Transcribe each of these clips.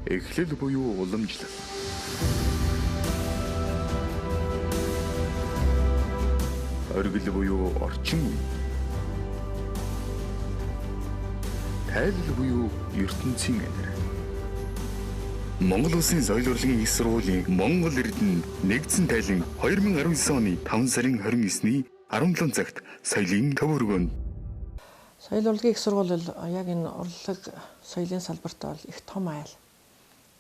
Эхлэл буюу уламжлал. Оргил буюу орчин үе. Тайлал буюу ертөнцийн анир. Монгол Улсын соёл урлагийн их сургуулийн Монгол Эрдэнэ нэгдсэн тайлан 2019 оны 5 сарын 29-ний 17 цагт соёлын төв өргөөнд. Соёл урлагийн их сургууль бол яг энэ урлаг соёлын салбарт бол их том айл.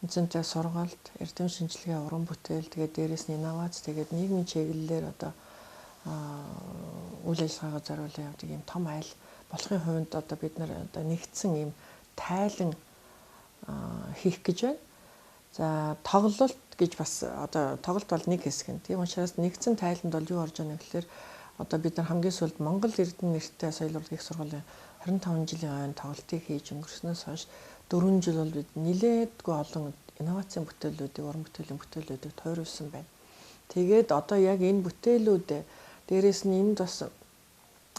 Эзэнтэй сургаалт, эрдэм шинжилгээ, уран бүтээл, тэгээд дээрээс нь инновац, тэгээд нийгмийн чиглэлээр одоо үйл ажиллагаагаа зориулсан явдаг ийм том айл болохын хувьд одоо бид нар одоо нэгдсэн ийм тайлан хийх гэж байна. За тоглолт гэж бас одоо тоглолт бол нэг хэсэг нь. Тийм учраас нэгдсэн тайланд бол юу орж байгаа гэхээр одоо бид нар хамгийн сүүлд Монгол Эрдэнэ нэртэй соёл урлагийн их сургуулийн 25 жилийн ойн тоглолтыг хийж өнгөрснөөс хойш 4 жил бол бид нилээдгүй олон инновацийн бүтээлүүдийг, уран бүтээлийн бүтээлүүдийг тойруулсан байна. Тэгээд одоо яг энэ бүтээлүүд дээрээс нь энд бас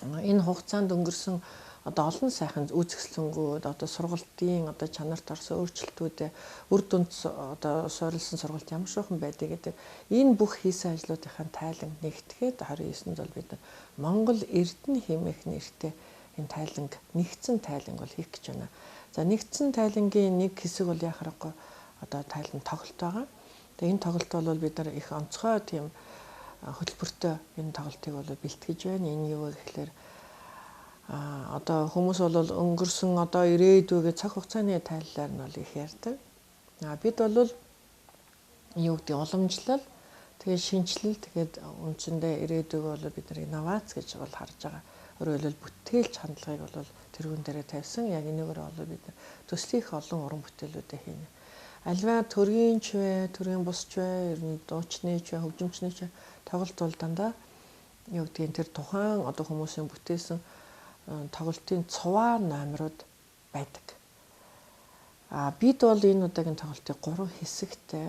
энэ хугацаанд өнгөрсөн одоо олон сайхан үзэсгэлэнгүүд одоо сургалтын одоо чанарт орсон өөрчлөлтүүд үр дүнд одоо суурилсан сургалт ямар шохон байдаг гэдэг энэ бүх хийсэн ажлуудынхаа тайлан нэгтгэхэд 29-нд бол бид Монгол Эрдэнэ хэмээх нэртэй энэ тайланг нэгдсэн тайланг бол хийх гэж байна. За нэгдсэн тайлангийн нэг хэсэг бол яхахгүй одоо тайлан тоглолт байгаа. Тэгээ энэ тоглолт бол бид нар их онцгой тийм хөтөлбөртэй энэ тоглолтыг бол бэлтгэж байна. Энэ юу вэ гэхээр одоо хүмүүс бол өнгөрсөн одоо ирээдүйгээ цаг хугацааны тайллаар нь бол их ярьдаг. Бид бол юу гэдэг уламжлал, тэгээд шинжилэл, тэгээд үндсэндээ ирээдүйг бол бид нар инновац гэж бол харж байгаа. Өөрөөр хэлбэл бүтээлч хандлагыг бол тэрүүн дээрээ тавьсан. Яг энэгээр бол бид нар төслийнх олон уран бүтээлүүдээ хийнэ. Альва төрийн ч вэ, төрийн бусч вэ, ер нь дуучны ч вэ, хөгжимчний ч тоглолт бол дандаа юу гэдгийг тэр тухайн одоо хүмүүсийн бүтээсэн тоглолтын цуваа номерууд байдаг. Бид бол энэ удаагийн тоглолтыг 3 хэсэгтэй.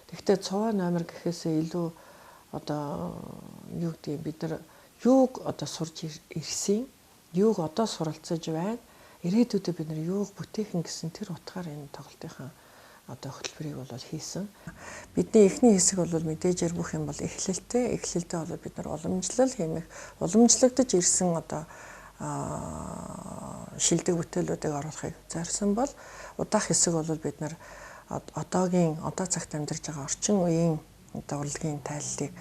Тэгэхдээ цуваа номер гэхээсээ илүү одоо юу гэдгийг бид нар юуг одоо сурж ирсэн, юуг одоо суралцаж байна, ирээдүйдээ бид нар юуг бүтээхэн гэсэн тэр утгаар энэ тоглолтынхаа одоо хөтөлбөрийг бол хийсэн. Бидний эхний хэсэг бол мэдээж бүх юм бол эхлэлтэй. Эхлэлдээ бол бид нар уламжлал хэмээх, уламжлагдаж ирсэн одоо шилдэг бүтээлүүдийг оруулахыг зорьсон бол удаах хэсэг бол бид нар одоо цагт амьдарч байгаа орчин үеийн одоо урлагийн тайллыг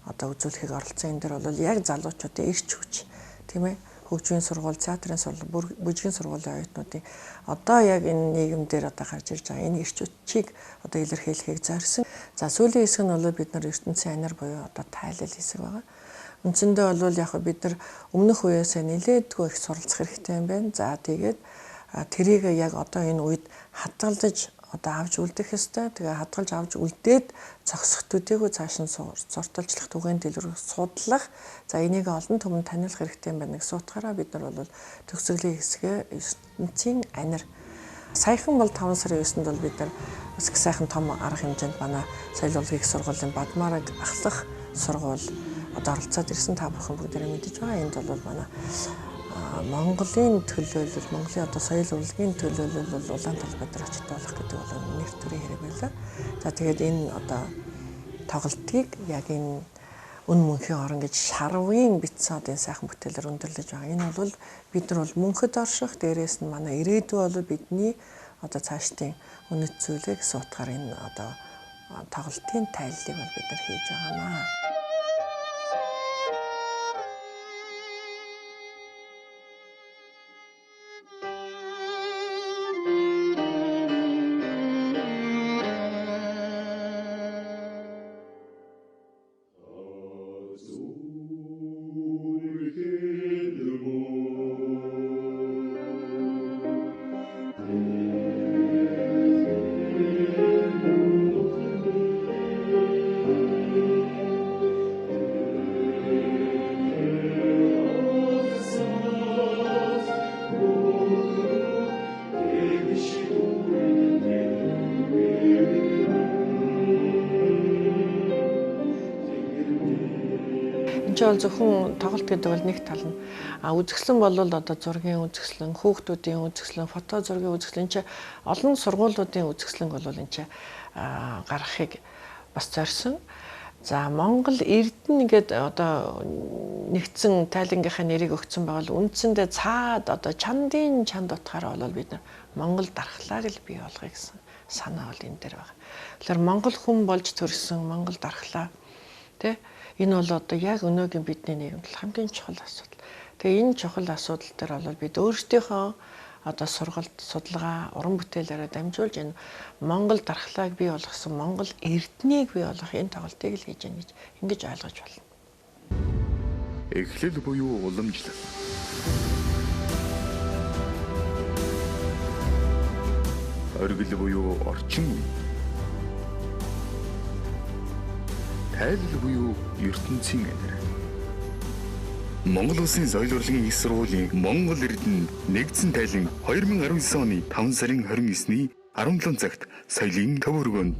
одоо үзүүлэхийг оролцсон. Энэ дэр бол яг залуучуудын эрч хүч, тийм ээ, хөгжмийн сургууль, театрын сургууль, бүжгийн сургуулийн оюутнуудын одоо яг энэ нийгэмдэр одоо гарч ирж байгаа энэ эрч хүчийг одоо илэрхийлэхийг зорьсон. За сүүлийн хэсэг нь бол бид нар ертөнцийн анир буюу одоо тайлал хэсэг байгаа. Үндсэндээ бол яг бид нар өмнөх үеэсээ нэлээдгүй их суралцах хэрэгтэй юм байна. За тэгээд тэрийг яг одоо энэ үед хадгалж одоо авч үлдэх ёстой. Тэгээ хадгалж авч үлдээд зогсох төдийгүй цааш нь сурталчлах түгээн дэлгэрэх судлах. За энийг олон түмэнд таниулах хэрэгтэй юм байна гэсэн утгаараа бид нар бол төгсгөлийн хэсгээ ертөнцийн анир. Саяхан бол 5 сарын 9-нд бол бид нар бас их сайхан том арга хэмжээнд манай соёл урлагийн их сургуулийн Бадмараг ахлах сургууль одоо оролцоод ирсэн та бүхэн бүгдээрээ мэдэж байгаа. Энд бол манай Монголын төлөөлөл, Монголын одоо соёл урлагийн төлөөлөл бол улаан талбайд очиж болох гэдэг бол нэр төрийн хэрэг байлаа. За тэгээд энэ одоо тоглолтыг яг энэ үн мөнхийн орон гэж шарвын битсэн одоо энэ сайхан бүтээлээр өндөрлөж байгаа. Энэ бол бид нар бол мөнхөд орших, дээрээс нь манай ирээдүй бол бидний одоо цаашдын үнэт зүйлээ гэсэн утгаар энэ одоо тоглолтын тайллыг бол бид нар хийж байгаамаа. чинь бол зөвхөн тоглолт гэдэг бол нэг тал нь. Үзэсгэлэн бол одоо зургийн үзэсгэлэн, хүүхдүүдийн үзэсгэлэн, фото зургийн үзэсгэлэн чи олон сургуулиудын үзэсгэлэн бол энэ чи гаргахыг бас зорьсон. За Монгол Эрдэнэ ингээд одоо нэгдсэн тайлангийнхаа нэрийг өгсөн байгаа бол үндсэндээ цаад одоо чандын чанд утгаараа бол бид нар Монгол дархлааг л бий болгоё гэсэн санаа бол энэ дээр байна. Тэгэхээр Монгол хүн болж төрсөн Монгол дархлаа тэ энэ бол одоо яг өнөөгийн бидний нийгэмд хамгийн чухал асуудал. Тэгээ энэ чухал асуудал дээр бол бид өөрсдийнхөө одоо сургалт, судалгаа, уран бүтээлээрээ дамжуулж энэ Монгол дархлааг бий болгосон Монгол эрднийг бий болгох энэ тоглолтыг л хийж яах гэж ингэж ойлгож байна. Эхлэл буюу уламжлал. Оргил буюу орчин үе. Тайлал буюу ертөнцийн анир. Монгол Улсын соёл урлагийн их сургуулийн Монгол Эрдэнэ нэгдсэн тайлан 2019 оны 5 сарын 29-ний 17 цагт соёлын төв өргөөнд